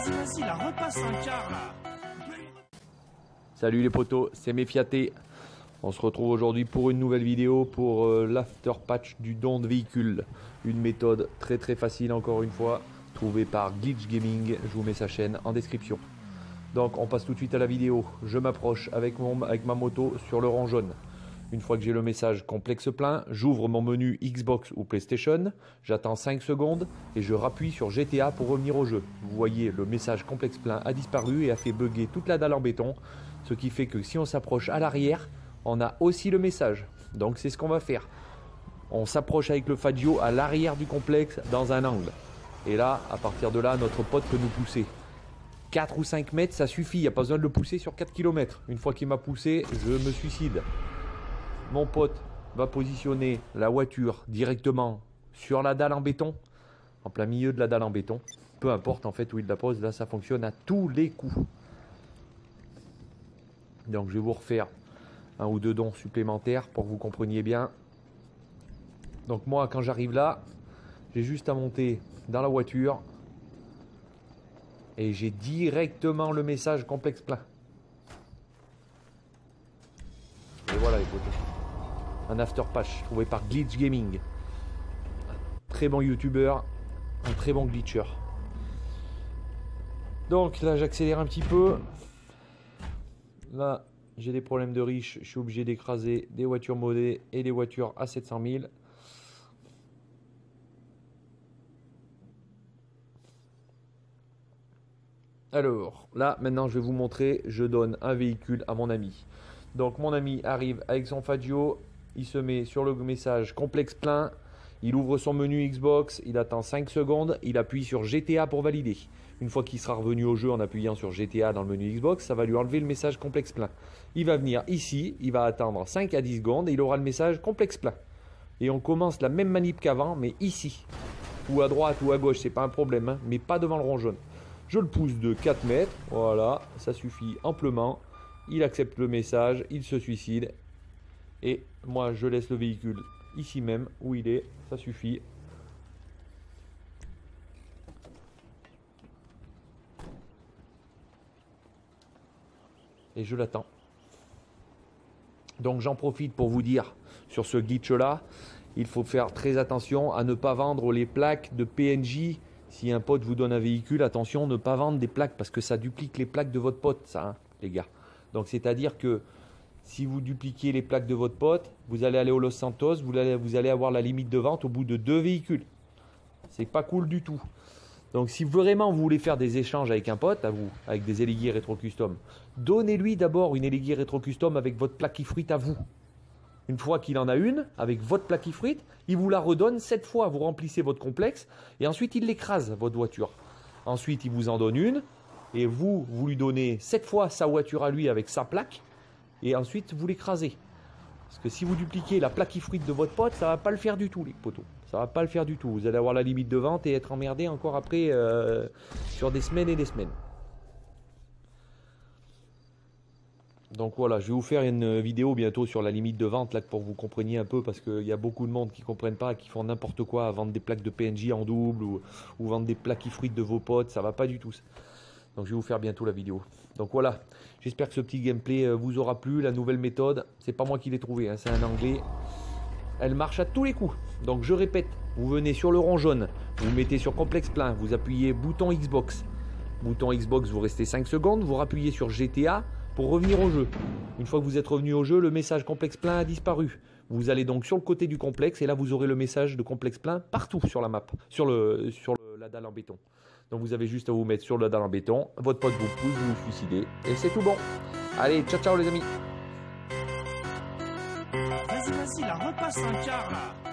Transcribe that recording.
Vas-y, la repasse un quart là. Salut les potos, c'est Méfiaté. On se retrouve aujourd'hui pour une nouvelle vidéo pour l'after patch du don de véhicule. Une méthode très facile encore une fois, trouvée par Glitch Gaming. Je vous mets sa chaîne en description. Donc on passe tout de suite à la vidéo. Je m'approche avec ma moto sur le rang jaune. Une fois que j'ai le message complexe plein, j'ouvre mon menu Xbox ou PlayStation, j'attends 5 secondes et je rappuie sur GTA pour revenir au jeu. Vous voyez, le message complexe plein a disparu et a fait bugger toute la dalle en béton, ce qui fait que si on s'approche à l'arrière, on a aussi le message. Donc c'est ce qu'on va faire. On s'approche avec le Faggio à l'arrière du complexe dans un angle. Et là, à partir de là, notre pote peut nous pousser. 4 ou 5 mètres, ça suffit, il n'y a pas besoin de le pousser sur 4 km. Une fois qu'il m'a poussé, je me suicide. Mon pote va positionner la voiture directement sur la dalle en béton, en plein milieu de la dalle en béton. Peu importe en fait où il la pose, là ça fonctionne à tous les coups. Donc je vais vous refaire un ou deux dons supplémentaires pour que vous compreniez bien. Donc moi quand j'arrive là, j'ai juste à monter dans la voiture et j'ai directement le message complexe plein. Et voilà les potos. Un after patch trouvé par Glitch Gaming. Un très bon youtubeur, un très bon glitcher. Donc là j'accélère un petit peu. Là j'ai des problèmes de riche, je suis obligé d'écraser des voitures modées et des voitures à 700 000. Alors là maintenant je vais vous montrer, je donne un véhicule à mon ami. Donc mon ami arrive avec son Faggio, il se met sur le message complexe plein, il ouvre son menu Xbox, il attend 5 secondes, il appuie sur GTA pour valider. Une fois qu'il sera revenu au jeu en appuyant sur GTA dans le menu Xbox, ça va lui enlever le message complexe plein. Il va venir ici, il va attendre 5 à 10 secondes et il aura le message complexe plein. Et on commence la même manip qu'avant, mais ici. Ou à droite ou à gauche, c'est pas un problème, hein, mais pas devant le rond jaune. Je le pousse de 4 mètres, voilà, ça suffit amplement. Il accepte le message, il se suicide. Et moi, je laisse le véhicule ici même, où il est, ça suffit. Et je l'attends. Donc j'en profite pour vous dire, sur ce glitch-là, il faut faire très attention à ne pas vendre les plaques de PNJ. Si un pote vous donne un véhicule, attention, ne pas vendre des plaques, parce que ça duplique les plaques de votre pote, ça, hein, les gars. Donc c'est-à-dire que si vous dupliquez les plaques de votre pote, vous allez aller au Los Santos, vous allez avoir la limite de vente au bout de 2 véhicules. C'est pas cool du tout. Donc si vraiment vous voulez faire des échanges avec un pote, à vous, avec des Elegear Retro Custom, donnez-lui d'abord une Elegear Retro Custom avec votre plaque ifrit à vous. Une fois qu'il en a une, avec votre plaque ifrit, il vous la redonne 7 fois. Vous remplissez votre complexe et ensuite il l'écrase, votre voiture. Ensuite il vous en donne une et vous lui donnez 7 fois sa voiture à lui avec sa plaque. Et ensuite vous l'écrasez. Parce que si vous dupliquez la plaque ifrit de votre pote, ça va pas le faire du tout les potos. Ça va pas le faire du tout. Vous allez avoir la limite de vente et être emmerdé encore après sur des semaines et des semaines. Donc voilà, je vais vous faire une vidéo bientôt sur la limite de vente là pour que vous compreniez un peu, parce qu'il y a beaucoup de monde qui ne comprennent pas, qui font n'importe quoi à vendre des plaques de PNJ en double ou vendre des plaques ifrit de vos potes, ça va pas du tout. Donc je vais vous faire bientôt la vidéo. Donc voilà, j'espère que ce petit gameplay vous aura plu. La nouvelle méthode, c'est pas moi qui l'ai trouvé, hein, c'est un anglais. Elle marche à tous les coups. Donc je répète, vous venez sur le rond jaune, vous mettez sur complexe plein, vous appuyez bouton Xbox. Bouton Xbox, vous restez 5 secondes, vous rappuyez sur GTA pour revenir au jeu. Une fois que vous êtes revenu au jeu, le message complexe plein a disparu. Vous allez donc sur le côté du complexe et là vous aurez le message de complexe plein partout sur la map, sur la dalle en béton. Donc vous avez juste à vous mettre sur la dalle en béton, votre pote vous pousse, vous vous suicidez et c'est tout bon. Allez, ciao ciao les amis. Vas-y, la repasse un quart là.